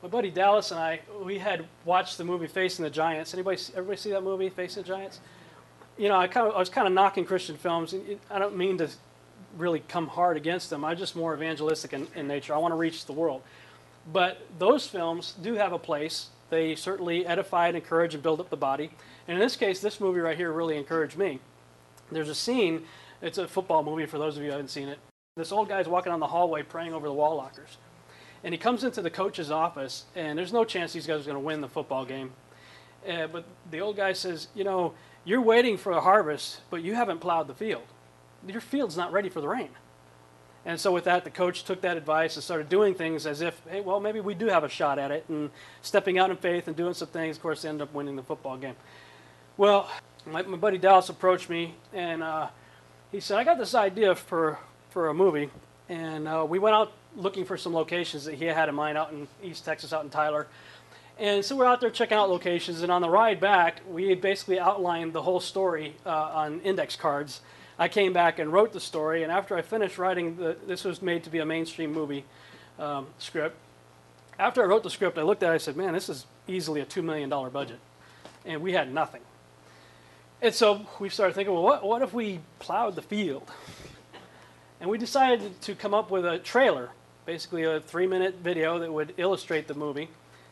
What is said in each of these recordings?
my buddy Dallas and I, we had watched the movie Facing the Giants. Everybody see that movie, Facing the Giants? You know, I was kind of knocking Christian films. I don't mean to really come hard against them. I'm just more evangelistic in nature. I want to reach the world. But those films do have a place. They certainly edify and encourage and build up the body. And in this case, this movie right here really encouraged me. There's a scene, it's a football movie for those of you who haven't seen it. This old guy's walking on the hallway praying over the wall lockers. And he comes into the coach's office, and there's no chance these guys are going to win the football game. But the old guy says, you know, you're waiting for a harvest, but you haven't plowed the field. Your field's not ready for the rain. And so with that, the coach took that advice and started doing things as if, hey, well, maybe we do have a shot at it, and stepping out in faith and doing some things. Of course, they ended up winning the football game. Well, my buddy Dallas approached me, and he said, I got this idea for a movie. And we went out looking for some locations that he had in mind out in East Texas, out in Tyler. And so we're out there checking out locations, and on the ride back, we had basically outlined the whole story on index cards. I came back and wrote the story, and after I finished writing, this was made to be a mainstream movie script. After I wrote the script, I looked at it and I said, man, this is easily a $2 million budget. And we had nothing. And so we started thinking, well, what if we plowed the field? And we decided to come up with a trailer, basically a 3-minute video that would illustrate the movie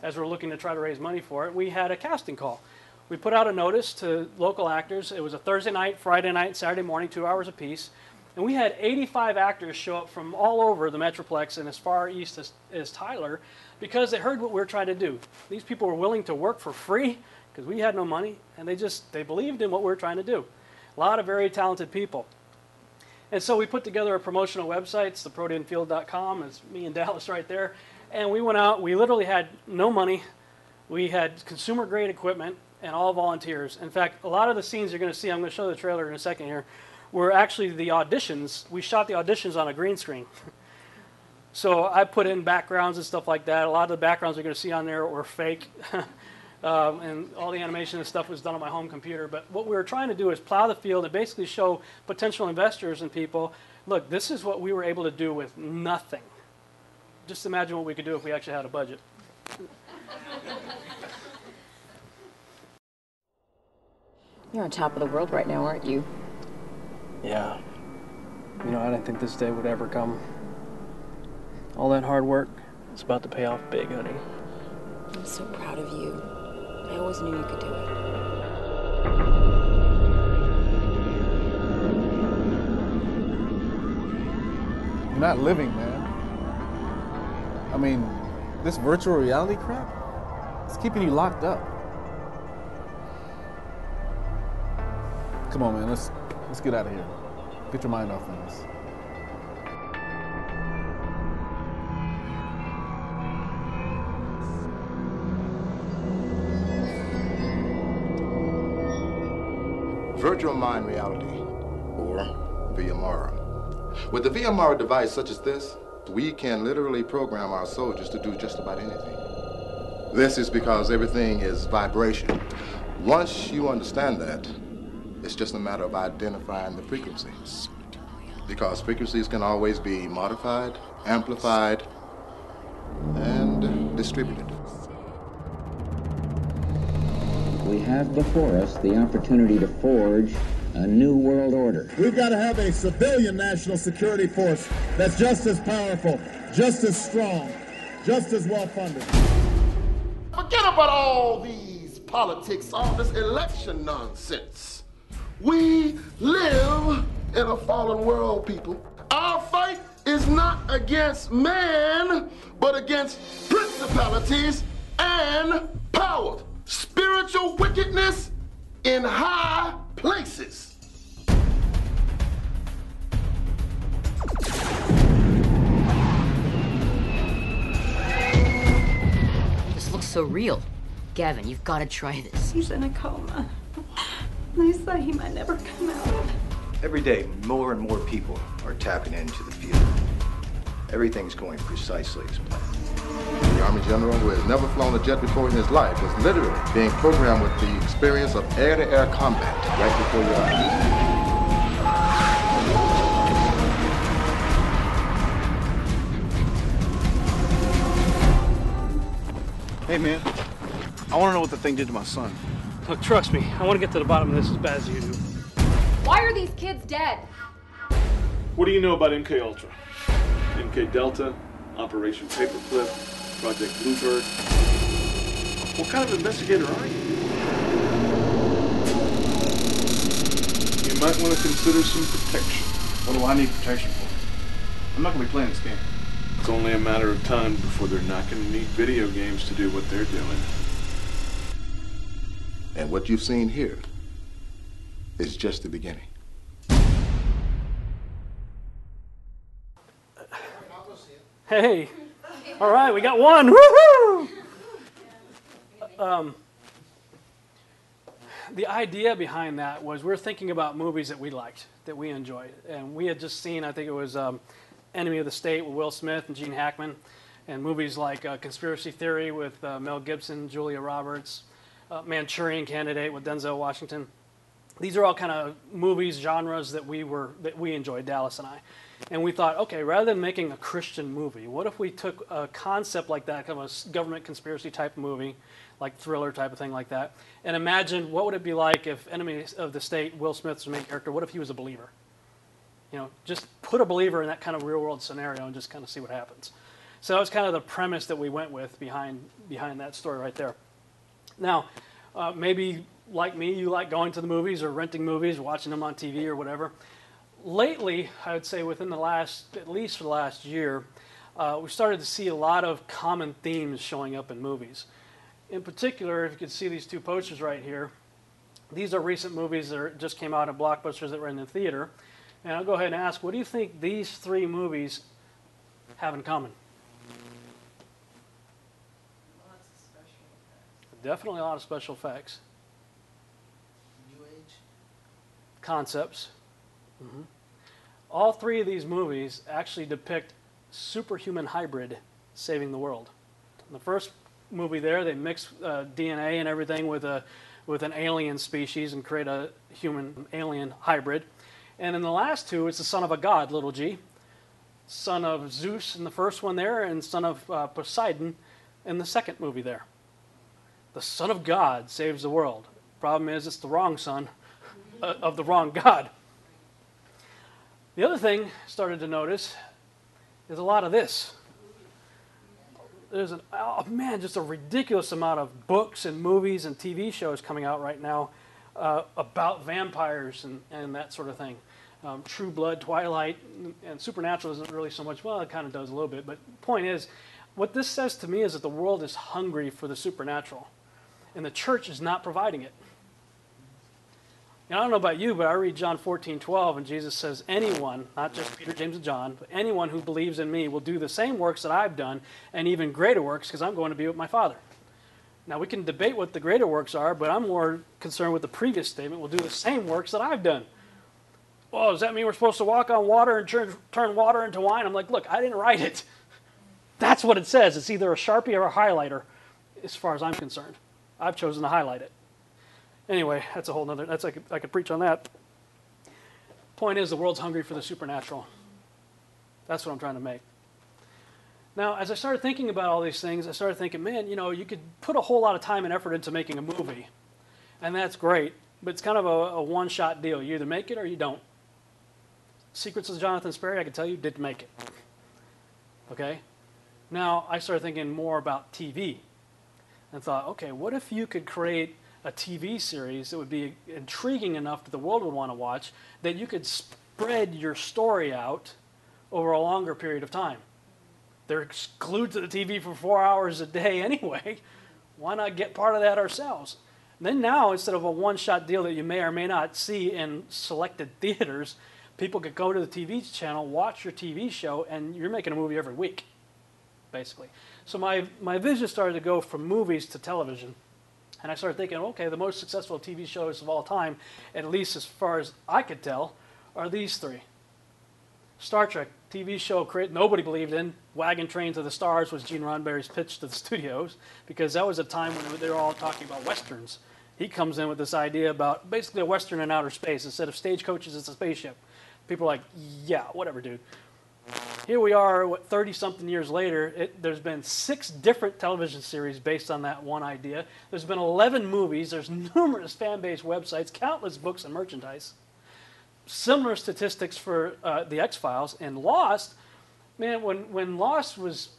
as we're looking to try to raise money for it. We had a casting call. We put out a notice to local actors. It was a Thursday night, Friday night, Saturday morning, 2 hours apiece. And we had 85 actors show up from all over the Metroplex and as far east as Tyler because they heard what we were trying to do. These people were willing to work for free because we had no money, and they believed in what we were trying to do. A lot of very talented people. And so we put together a promotional website. It's theproteanfield.com. It's me and Dallas right there. And we went out. We literally had no money. We had consumer-grade equipment and all volunteers. In fact, a lot of the scenes you're going to see, I'm going to show the trailer in a second here, were actually the auditions. We shot the auditions on a green screen. So I put in backgrounds and stuff like that. A lot of the backgrounds you're going to see on there were fake. And all the animation and stuff was done on my home computer. But what we were trying to do is plow the field and basically show potential investors and people, look, this is what we were able to do with nothing. Just imagine what we could do if we actually had a budget. You're on top of the world right now, aren't you? Yeah. You know, I didn't think this day would ever come. All that hard work, it's about to pay off big, honey. I'm so proud of you. I always knew you could do it. You're not living, man. I mean, this virtual reality crap, it's keeping you locked up. Come on, man, let's get out of here. Get your mind off things. Virtual mind reality, or VMR. With the VMR device such as this, we can literally program our soldiers to do just about anything. This is because everything is vibration. Once you understand that, it's just a matter of identifying the frequencies. Because frequencies can always be modified, amplified, and distributed. We have before us the opportunity to forge a new world order. We've got to have a civilian national security force that's just as powerful, just as strong, just as well funded. Forget about all these politics, all this election nonsense. We live in a fallen world, people. Our fight is not against man, but against principalities and powers. Spiritual wickedness in high places. This looks so real. Gavin, you've got to try this. He's in a coma. They say he might never come out. Every day, more and more people are tapping into the field. Everything's going precisely as planned. The Army General, who has never flown a jet before in his life, was literally being programmed with the experience of air-to-air combat right before your eyes. Hey, man. I want to know what the thing did to my son. Look, trust me, I want to get to the bottom of this as bad as you do. Why are these kids dead? What do you know about MK Ultra? MK Delta, Operation Paperclip, Project Bluebird. What kind of investigator are you? You might want to consider some protection. What do I need protection for? I'm not going to be playing this game. It's only a matter of time before they're not going to need video games to do what they're doing. And what you've seen here is just the beginning. Hey, all right, we got one. Woohoo! The idea behind that was we're thinking about movies that we liked, that we enjoyed, and we had just seen, I think it was Enemy of the State with Will Smith and Gene Hackman, and movies like Conspiracy Theory with Mel Gibson, Julia Roberts, Manchurian Candidate with Denzel Washington. These are all kind of movies, genres that we enjoyed, Dallas and I. And we thought, okay, rather than making a Christian movie, what if we took a concept like that, kind of a government conspiracy type movie, like thriller type of thing like that, and imagine what would it be like if Enemy of the State, Will Smith's the main character, what if he was a believer? You know, just put a believer in that kind of real world scenario and just kind of see what happens. So that was kind of the premise that we went with behind that story right there. Now, maybe like me, you like going to the movies or renting movies, watching them on TV or whatever. Lately, I would say within the last, at least for the last year, we started to see a lot of common themes showing up in movies. In particular, if you can see these two posters right here, these are recent movies that just came out in blockbusters that were in the theater. And I'll go ahead and ask, what do you think these three movies have in common? Lots of special effects. Definitely a lot of special effects. New Age. Concepts. Mm-hmm. All three of these movies actually depict superhuman hybrid saving the world. In the first movie there, they mix DNA and everything with an alien species and create a human-alien hybrid. And in the last two, it's the son of a god, little g. Son of Zeus in the first one there, and son of Poseidon in the second movie there. The son of God saves the world. Problem is, it's the wrong son of the wrong god. The other thing I started to notice is a lot of this. There's just a ridiculous amount of books and movies and TV shows coming out right now about vampires and that sort of thing. True Blood, Twilight, and Supernatural isn't really so much, well, it kind of does a little bit, but the point is, what this says to me is that the world is hungry for the supernatural, and the church is not providing it. Now, I don't know about you, but I read John 14:12, and Jesus says, anyone, not just Peter, James, and John, but anyone who believes in me will do the same works that I've done, and even greater works, because I'm going to be with my Father. Now, we can debate what the greater works are, but I'm more concerned with the previous statement, we'll do the same works that I've done. Well, does that mean we're supposed to walk on water and turn water into wine? I'm like, look, I didn't write it. That's what it says. It's either a Sharpie or a highlighter, as far as I'm concerned. I've chosen to highlight it. Anyway, that's a whole nother, I could preach on that. Point is, the world's hungry for the supernatural. That's what I'm trying to make. Now, as I started thinking about all these things, I started thinking, man, you know, you could put a whole lot of time and effort into making a movie, and that's great, but it's kind of a one-shot deal. You either make it or you don't. Secrets of Jonathan Sperry, I can tell you, didn't make it. Okay? Now, I started thinking more about TV, and thought, okay, what if you could create a TV series that would be intriguing enough that the world would want to watch, that you could spread your story out over a longer period of time. They're glued to the TV for 4 hours a day anyway. Why not get part of that ourselves? And then now, instead of a one-shot deal that you may or may not see in selected theaters, people could go to the TV channel, watch your TV show, and you're making a movie every week, basically. So my vision started to go from movies to television. And I started thinking, okay, the most successful TV shows of all time, at least as far as I could tell, are these three. Star Trek, TV show nobody believed in. Wagon Train to the Stars was Gene Roddenberry's pitch to the studios, because that was a time when they were all talking about Westerns. He comes in with this idea about basically a Western in outer space. Instead of stagecoaches, it's a spaceship. People are like, yeah, whatever, dude. Here we are, 30-something years later. There's been 6 different television series based on that one idea. There's been 11 movies. There's numerous fan-based websites, countless books and merchandise. Similar statistics for the X-Files and Lost. Man, when Lost was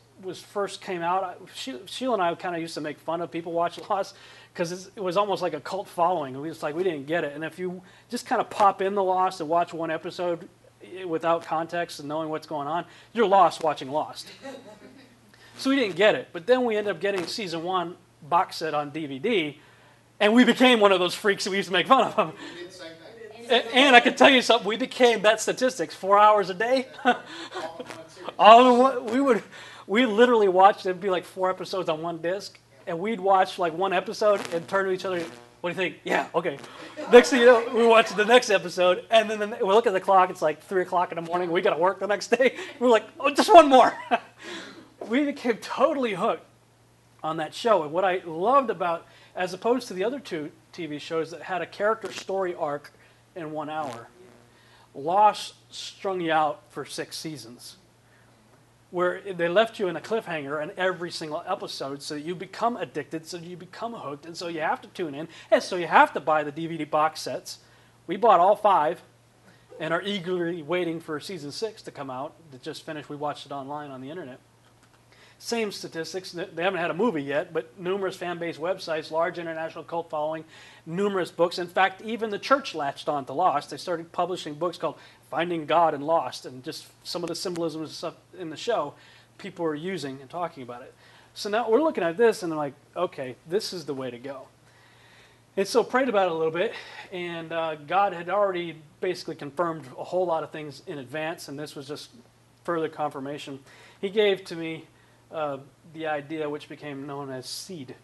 first came out, Sheila and I kind of used to make fun of people watching Lost because it was almost like a cult following. We didn't get it. And if you just kind of pop in the Lost and watch one episode without context and knowing what's going on, you're lost watching Lost. So we didn't get it. But then we ended up getting season 1 box set on DVD, and we became one of those freaks that we used to make fun of them. And I can tell you something, we became that statistics, 4 hours a day. We literally watched, it'd be like 4 episodes on one disc, and we'd watch like one episode and turn to each other, what do you think? Yeah, okay. Next thing you know, we watch the next episode, and then we look at the clock, it's like 3 o'clock in the morning, we got to work the next day. We're like, oh, just one more. We became totally hooked on that show. And what I loved about, as opposed to the other 2 TV shows that had a character story arc in 1 hour, Lost strung you out for 6 seasons, where they left you in a cliffhanger in every single episode, so you become addicted, so you become hooked, and so you have to tune in, and so you have to buy the DVD box sets. We bought all 5 and are eagerly waiting for season 6 to come out. That just finished. We watched it online on the internet. Same statistics. They haven't had a movie yet, but numerous fan-based websites, large international cult following, numerous books. In fact, even the church latched on to Lost. They started publishing books called Finding God in Lost, and just some of the symbolism and stuff in the show people are using and talking about it. So now we're looking at this, and they're like, okay, this is the way to go. And so prayed about it a little bit, and God had already basically confirmed a whole lot of things in advance, and this was just further confirmation. He gave to me the idea which became known as SEED.